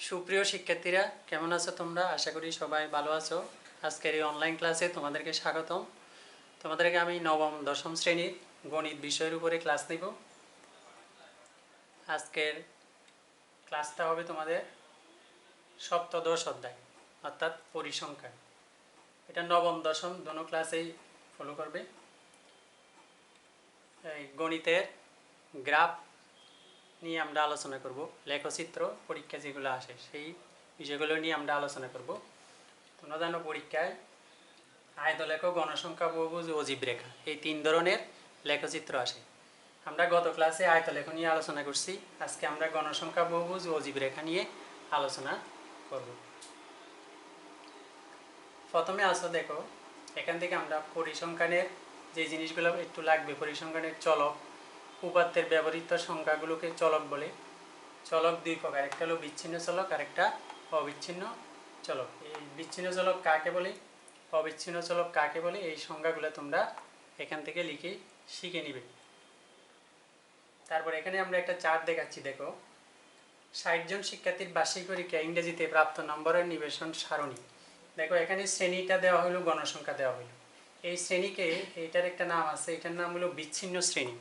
সুপ্রিয় শিক্ষার্থীরা, কেমন আছো তোমরা? আশা করি সবাই ভালো আছো। আজকের এই অনলাইন ক্লাসে তোমাদেরকে স্বাগতম। তোমাদেরকে আমি নবম দশম শ্রেণীর গণিত বিষয়ের উপরে ক্লাস নেব। আজকের ক্লাসটা হবে তোমাদের সপ্তদশ অধ্যায়, অর্থাৎ পরিসংখ্যান। এটা নবম দশম দোনো ক্লাসেই ফলো করবে। এই গণিতের গ্রাফ নিয়ে আমরা আলোচনা করব। লেখচিত্র পরীক্ষা যেগুলো আসে সেই বিষয়গুলো নিয়ে আমরা আলোচনা করব। তোমরা জানো পরীক্ষায় আয়তলেখ, গণসংখ্যা, বহুভুজ, অজীব রেখা এই তিন ধরনের লেখচিত্র আসে। আমরা গত ক্লাসে আয়তলেখ নিয়ে আলোচনা করছি। আজকে আমরা গণসংখ্যা, বহুভুজ, অজীব রেখা নিয়ে আলোচনা করব। প্রথমে আসো দেখো, এখান থেকে আমরা পরিসংখ্যানের যে জিনিসগুলো একটু লাগবে, পরিসংখ্যানের চলক, উপাত্তের ব্যবহৃত সংখ্যাগুলোকে চলক বলে। চলক দুই প্রকার, একটা হলো বিচ্ছিন্ন চলক আর একটা অবিচ্ছিন্ন চলক। এই বিচ্ছিন্ন চলক কাকে বলে, অবিচ্ছিন্ন চলক কাকে বলে, এই সংজ্ঞাগুলো তোমরা এখান থেকে লিখে শিখে নিবে। তারপর এখানে আমরা একটা চার্ট দেখাচ্ছি, দেখো 60 জন শিক্ষার্থীর বার্ষিক পরীক্ষা ইংরেজিতে প্রাপ্ত নম্বরের নিবেশন সারণী। দেখো এখানে শ্রেণীটা দেওয়া হলো, গণসংখ্যা দেওয়া হলো। এই শ্রেণীকে, এইটার একটা নাম আছে, এটার নাম হলো বিচ্ছিন্ন শ্রেণী।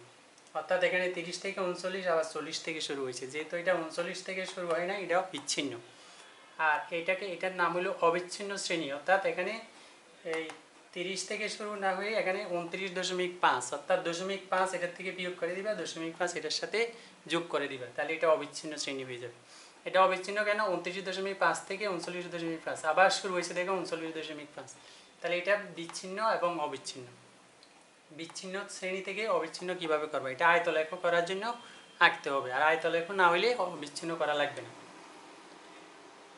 অর্থাৎ এখানে 30 থেকে 39 আবার 40 থেকে শুরু হয়েছে, যেহেতু এটা 39 থেকে শুরু হয় না, এটাও বিচ্ছিন্ন। আর এটার নাম হলো অবিচ্ছিন্ন শ্রেণী, অর্থাৎ এখানে এই 30 থেকে শুরু না হয়ে এখানে 29.5, অর্থাৎ 0.5 এটার থেকে বিয়োগ করে দিবা, 0.5 এটার সাথে যোগ করে দিবা, তাহলে এটা অবিচ্ছিন্ন শ্রেণী হয়ে যাবে। এটা অবিচ্ছিন্ন কেন? 29.5 থেকে 39.5 আবার শুরু হয়েছে, দেখো 39.5, তাহলে এটা বিচ্ছিন্ন এবং অবিচ্ছিন্ন। বিচ্ছিন্ন শ্রেণী থেকে অবিচ্ছিন্ন কিভাবে করবো, এটা আয়তলেখ করার জন্য আঁকতে হবে, আর আয়তলেখ না হইলে অবিচ্ছিন্ন করা লাগবে না।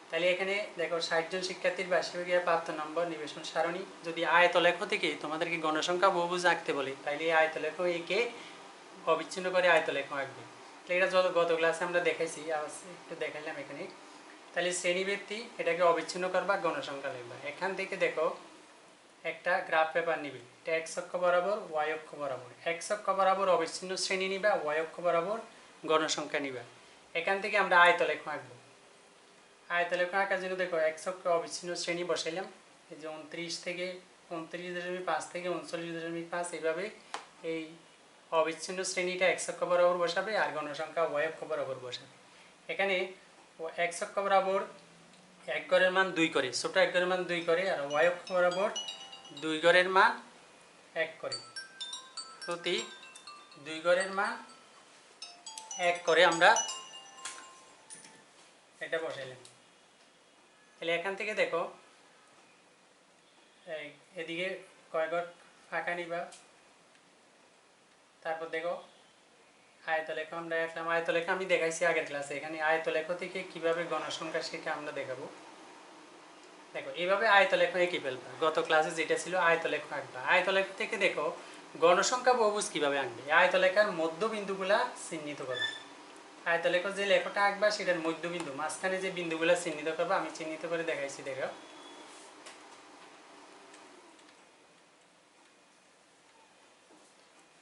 তাহলে এখানে দেখো 60 জন শিক্ষার্থীর বার্ষিক পরীক্ষায় প্রাপ্ত নম্বর নিবেশন সারণী। যদি আয়তলেখ থেকে তোমাদেরকে গণসংখ্যা, বহুভুজ আঁকতে বলে, তাহলে এই আয়তলেখ একে অবিচ্ছিন্ন করে আয়তলেখ আঁকবে। তাহলে এটা গত ক্লাসে আমরা দেখাইছি, একটু দেখাইলাম এখানে। তাহলে শ্রেণীভিত্তি এটাকে অবিচ্ছিন্ন করবা, গণসংখ্যা লিখবা। এখান থেকে দেখো একটা গ্রাফ পেপার নিবে, এটা এক্স অক্ষ বরাবর, ওয়াই অক্ষ বরাবর। এক্স অক্ষ বরাবর অবিচ্ছিন্ন শ্রেণী নিবা, ওয়াই অক্ষ বরাবর গণসংখ্যা নিবা। এখান থেকে আমরা আয়তলেখ আঁকবো। আয়তলেখ আঁকার জন্য দেখো এক্স অক্ষ অবিচ্ছিন্ন শ্রেণী বসাইলাম, এই যে 29 থেকে 29.5 থেকে 39.5, এইভাবে এই অবিচ্ছিন্ন শ্রেণীটা এক্স অক্ষ বরাবর বসাবে, আর গণসংখ্যা ওয়াই অক্ষ বরাবর বসাবে। এখানে এক্স অক্ষ বরাবর এক ঘরের মান 2 করে, ছোট এক ঘরের মান 2 করে, আর ওয়াই অক্ষ বরাবর 2 ঘরের মান 1 করে। প্রতি 2 ঘরের মান 1 করে আমরা এটা বসাইলাম। তাহলে এখান থেকে দেখো এদিকে কয় ঘর ফাঁকা নিবা। তারপর দেখো আয়তলেখ আমরা দেখলাম, আয়তলেখ আমি দেখাইছি আগের ক্লাসে। এখানে আয়তলেখ থেকে কিভাবে গণসংখ্যা শেখা আমরা দেখাবো। দেখো এইভাবে আয়তলেখ এঁকে ফেলবা। গত ক্লাসে যেটা ছিল আয়তলেখ আঁকবা। আয়তলেখ থেকে দেখো গণসংখ্যা, বহুভুজ কিভাবে আঁকবে। আয়তলেখার মধ্যবিন্দুগুলা চিহ্নিত করবে। আয়তলেখ যে লেখটা আঁকবা সেটার মধ্যবিন্দু, মাঝখানে যে বিন্দুগুলা চিহ্নিত করবা, আমি চিহ্নিত করে দেখাইছি। দেখো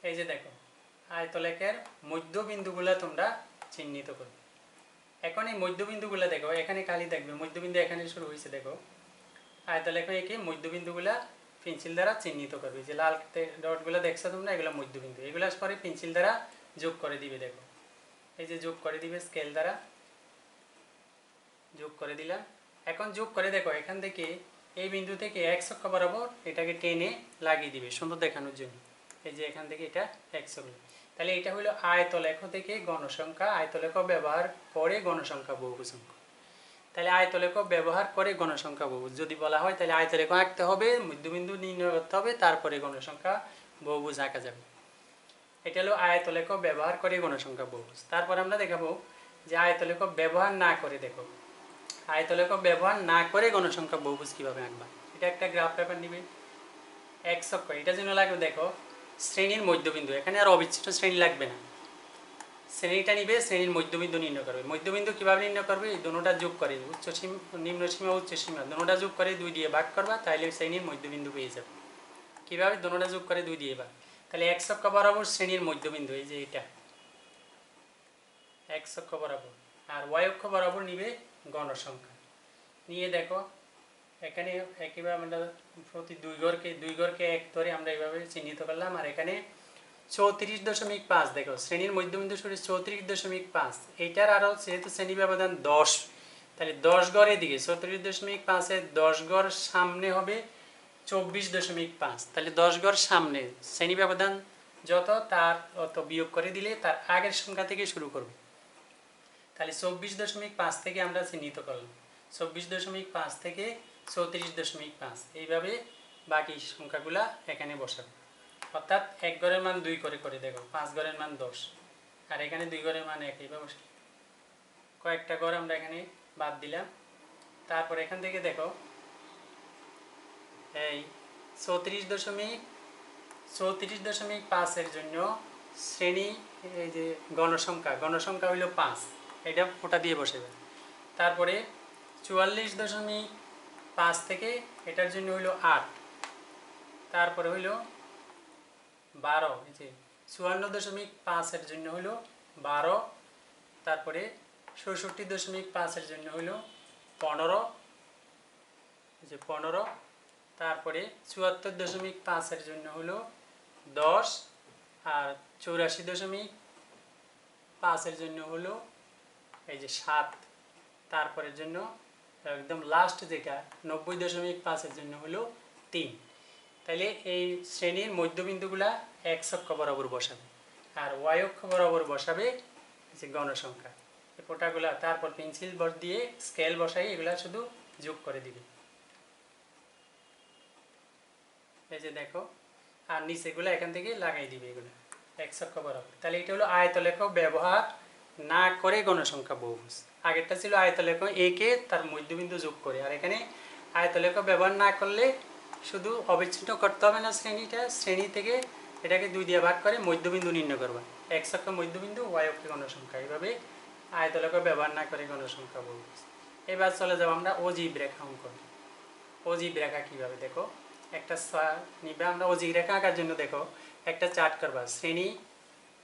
এই যে দেখো আয়তলেখের মধ্যবিন্দুগুলা তোমরা চিহ্নিত করবে। এখন এই মধ্যবিন্দুগুলা দেখো, এখানে খালি দেখবে মধ্যবিন্দু এখানে শুরু হয়েছে। দেখো আয়তলেখ এঁকে মধ্যবিন্দুগুলা পেন্সিল দ্বারা চিহ্নিত করবে। যে লাল ডটগুলো দেখছো তোমরা, এগুলো মধ্যবিন্দু। এগুলো পরে পেন্সিল দ্বারা যোগ করে দিবে। দেখো এই যে যোগ করে দিবে, স্কেল দ্বারা যোগ করে দিলাম। এখন যোগ করে দেখো এখান থেকে এই বিন্দু থেকে এক্স অক্ষ বরাবর এটাকে টেনে লাগিয়ে দিবে সুন্দর দেখানোর জন্য। এই যে এখান থেকে এটা এক্স অক্ষ। তাহলে এটা হলো আয়তলেখ থেকে গণসংখ্যা, আয়তলেখ ব্যবহার করে গণসংখ্যা, বহুভুজ অঙ্ক। তাহলে আয়তলেখ ব্যবহার করে গণসংখ্যা, বহুভুজ যদি বলা হয়, তাহলে আয়তলেখ আঁকতে হবে, মধ্যবিন্দু নির্ণয় করতে হবে, তারপরে গণসংখ্যা, বহুভুজ আঁকা যাবে। এটা হলো আয়তলেখ ব্যবহার করে গণসংখ্যা, বহুভুজ। তারপর আমরা দেখাবো যে আয়তলেখ ব্যবহার না করে, দেখো আয়তলেখ ব্যবহার না করে গণসংখ্যা, বহুভুজ কীভাবে আঁকবা। এটা একটা গ্রাফ পেপার নিবে, এক্স অক্ষ এটার জন্য লাগবে দেখো শ্রেণীর মধ্যবিন্দু। এখানে আর অবিচ্ছিন্ন শ্রেণী লাগবে না, শ্রেণীটা নিবে, শ্রেণীর মধ্যবিন্দু নির্ণয় করবে। মধ্যবিন্দু কীভাবে নির্ণয় করবে, এই দুটোটা যোগ করে উচ্চ সীমা, নিম্ন সীমা, উচ্চ সীমা দুটোটা যোগ করে 2 দিয়ে ভাগ করবা, তাহলে শ্রেণীর মধ্যবিন্দু পেয়ে যাবে। কীভাবে? দুটোটা যোগ করে 2 দিয়ে ভাগ। তাহলে এক্স অক্ষ বরাবর শ্রেণীর মধ্যবিন্দু, এই যে এটা এক্স অক্ষ বরাবর, আর ওয়াই অক্ষ বরাবর নিবে গণসংখ্যা নিয়ে দেখো এখানে একইভাবে আমরা প্রতি দুই ঘরকে এক ধরে আমরা এইভাবে চিহ্নিত করলাম। আর এখানে 34.5 দেখো শ্রেণীর মধ্যবিন্দু সূত্র 34.5, এইটার আরও যেহেতু শ্রেণী ব্যবধান 10, তাহলে 10 গড়ের দিকে 34.5-এর 10 গড় সামনে হবে 24.5, তাহলে 10 গড় সামনে শ্রেণী ব্যবধান যত তার অত বিয়োগ করে দিলে তার আগের সংখ্যা থেকে শুরু করবে। তাহলে 24.5 থেকে আমরা চিহ্নিত করলাম, 24.5 থেকে 34.5, এইভাবে বাকি সংখ্যাগুলা এখানে বসাবে। অর্থাৎ এক ঘরের মান 2 করে করে দেখো, 5 ঘরের মান 10, আর এখানে 2 ঘরের মান 1, এইভাবে কয়েকটা ঘর আমরা এখানে বাদ দিলাম। তারপর এখান থেকে দেখো এই 34.5-এর জন্য শ্রেণী এই যে গণসংখ্যা হইল 5, এটা ওটা দিয়ে বসেবে। তারপরে 44.5 থেকে এটার জন্য হইল 8, তারপরে হইল 12, এই যে 54.5-এর জন্য হইল 12, তারপরে 66.5-এর জন্য হইল 15, এই যে 15, তারপরে 74.5-এর জন্য হলো 10, আর 84.5-এর জন্য হলো এই যে 7, তারপরের জন্য একদম লাস্ট যেটা 90.5-এর জন্য হলো 3। তাহলে এই শ্রেণীর মধ্যবিন্দুগুলা এক্স অক্ষ বরাবর বসাবে আর ওয়াই অক্ষ বরাবর বসাবে যে গণসংখ্যা। এই ফোঁটাগুলা তারপর পেন্সিল দিয়ে স্কেল বসাই এগুলা শুধু যোগ করে দিবে, এই যে দেখো, আর নিচেগুলো এখান থেকে লাগাই দিবে এগুলো এক্স অক্ষ বরাবর। তাহলে এটা হলো আয়তলেখ ব্যবহার না করে গণসংখ্যা বহুভুজ। আগেরটা ছিল আয়তলেখ একে তার মধ্যবিন্দু যোগ করে, আর এখানে আয়তলেখ ব্যবহার না করলে শুধু অবিচ্ছিন্ন করতে হবে না শ্রেণীটা, শ্রেণী থেকে এটাকে 2 দিয়ে ভাগ করে মধ্যবিন্দু নির্ণয় করবা, এক্স অক্ষ মধ্যবিন্দু, ওয়াই অক্ষ গণসংখ্যা। এইভাবে আয়তলেখ ব্যবহার না করে গণসংখ্যা বহুভুজ। এবার চলে যাব আমরা অজীব রেখা অঙ্কন। অজীব রেখা কীভাবে দেখো, একটা নিবে আমরা অজীব রেখা আঁকার জন্য দেখো একটা চার্ট করবা, শ্রেণী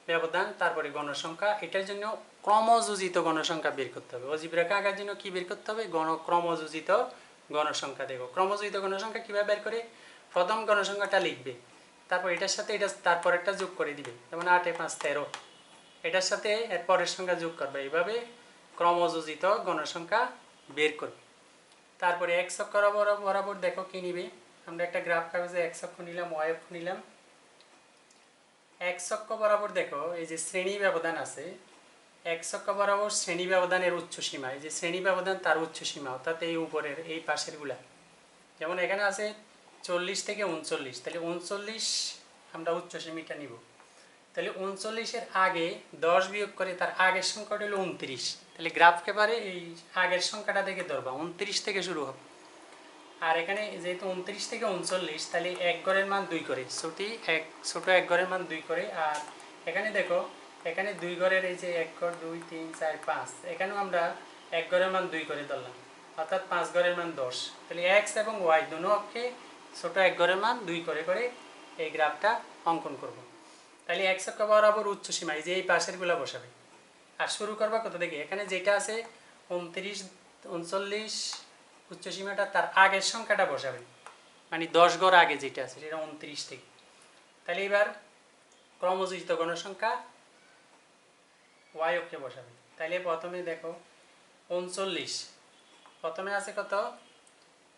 ব্যবধান তারপরে গণসংখ্যা, এটার জন্য ক্রমযোজিত গণসংখ্যা বের করতে হবে। অজীব রেখা আঁকার জন্য কি বের করতে হবে, ক্রমযোজিত গণসংখ্যা। দেখো ক্রমযোজিত গণসংখ্যা কীভাবে বের করে, প্রথম গণসংখ্যাটা লিখবে, তারপর এটার সাথে এটা তারপর একটা যোগ করে দিবে, যেমন 8 এ 5 13, এটার সাথে এর পরের সংখ্যা যোগ করবে, এইভাবে ক্রমযোজিত গণসংখ্যা বের করবে। তারপরে এক্স অক্ষ বরাবর দেখো কি নিবে, আমরা একটা গ্রাফ কাগজে এক্স অক্ষ নিলাম, ওয়াই অক্ষ নিলাম। এক্স অক্ষ বরাবর দেখো এই যে শ্রেণী ব্যবধান আছে, এক্স অক্ষ বরাবর শ্রেণী ব্যবধানের উচ্চ সীমা, এই যে শ্রেণী ব্যবধান তার উচ্চ সীমা, অর্থাৎ এই উপরের এই পাশের গুলা, যেমন এখানে আছে 40 থেকে 39, তাহলে 39 আমরা উচ্চ সীমাটা নিব। তাহলে 39-এর আগে 10 বিয়োগ করে তার আগের সংখ্যাটা হলো 29, তাহলে গ্রাফকে পারে এই আগের সংখ্যাটা থেকে ধরবা, 29 থেকে শুরু হবে। আর এখানে যেহেতু 29 থেকে 39, তাহলে এক ঘরের মান 2 করে, ছোট এক ঘরের মান 2 করে। আর এখানে দেখো এখানে 2 ঘরের এই যে 1 ঘর 2 3 4 5, এখানেও আমরা এক ঘরের মান 2 করে ধরলাম, অর্থাৎ 5 ঘরের মান 10। তাহলে এক্স এবং ওয়াই দুনো অক্ষে ছোট এক ঘরের মান 2 করে করে এই গ্রাফটা অঙ্কন করব। তাহলে এক্স অক্ষ বরাবর উচ্চ সীমা এই যে এই পাশেরগুলো বসাবে। আর শুরু করবা কত থেকে, এখানে যেটা আছে 29 39 উচ্চ সীমাটা তার আগের সংখ্যাটা বসাবে, মানে 10 ঘর আগে যেটা আছে সেটা 29 থেকে। তাহলে এবার ক্রমযোজিত গণসংখ্যা ওয়াই অক্ষে বসাবে। তাহলে প্রথমে দেখো 39, প্রথমে আছে কত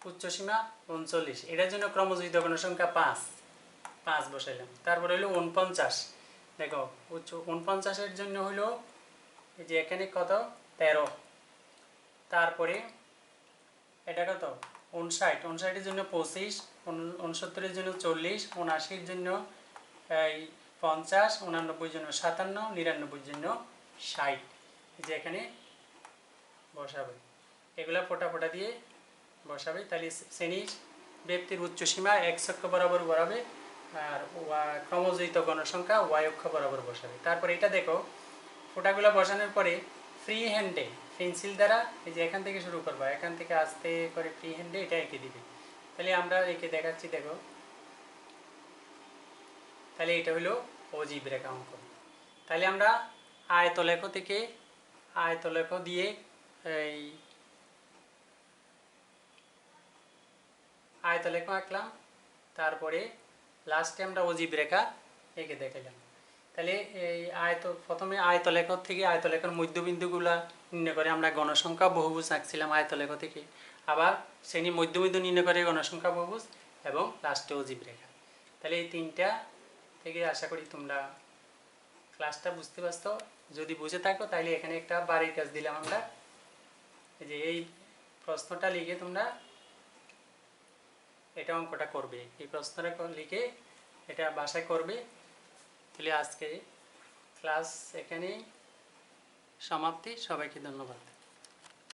উচ্চ সীমা 39, এটার জন্য ক্রমযোজিত গণসংখ্যা 5 বসাইলাম। তারপরে হলো 49, দেখো উচ্চ 49-এর জন্য হলো এই যে এখানে কত 13, তারপরে এটা কত 59-এর জন্য 25, 69-এর জন্য 40, 79-এর জন্য 50, 89-এর জন্য 57, 99-এর জন্য 60, যে এখানে বসাবে, এগুলা ফোটা ফোটা দিয়ে বসাবে। তাহলে শ্রেণীর ব্যক্তির উচ্চ সীমা এক্স অক্ষ বরাবর বসাবে আর ক্রমযোজিত গণসংখ্যা ওয়াই অক্ষ বরাবর বসাবে। তারপরে এটা দেখো ফোটাগুলো বসানোর পরে ফ্রি হ্যান্ডে পেন্সিল দ্বারা এই যে এখান থেকে শুরু করবা, এখান থেকে আস্তে করে ফ্রি হ্যান্ডে এটা এঁকে দিবে। তাহলে আমরা এঁকে দেখাচ্ছি দেখো, তাহলে এটা হলো অজীব রেখা অঙ্কন। তাহলে আমরা আয়তলেখ থেকে আয়তলেখ দিয়ে এই আয়তলেখ আঁকলাম, তারপরে লাস্টে আমরা অজীব রেখা এঁকে দেখালাম। তাহলে এই প্রথমে আয়তলেখ থেকে আয়তলেখের মধ্যবিন্দুগুলা নির্ণয় করে আমরা গণসংখ্যা বহুভুজ আঁকছিলাম আয়তলেখ থেকে, আবার শ্রেণী মধ্যবিন্দু নির্ণয় করে গণসংখ্যা বহুভুজ, এবং লাস্টে অজীব রেখা। তাহলে এই তিনটা থেকে আশা করি তোমরা ক্লাসটা বুঝতে পারছো। যদি বুঝে থাকো তাহলে এখানে একটা বাড়ির কাজ দিলাম আমরা, যে এই প্রশ্নটা লিখে তোমরা এটা অঙ্কটা করবে, এই প্রশ্নটা লিখে এটা বাসায় করবে। তাহলে আজকে ক্লাস এখানেই সমাপ্তি। সবাইকে ধন্যবাদ।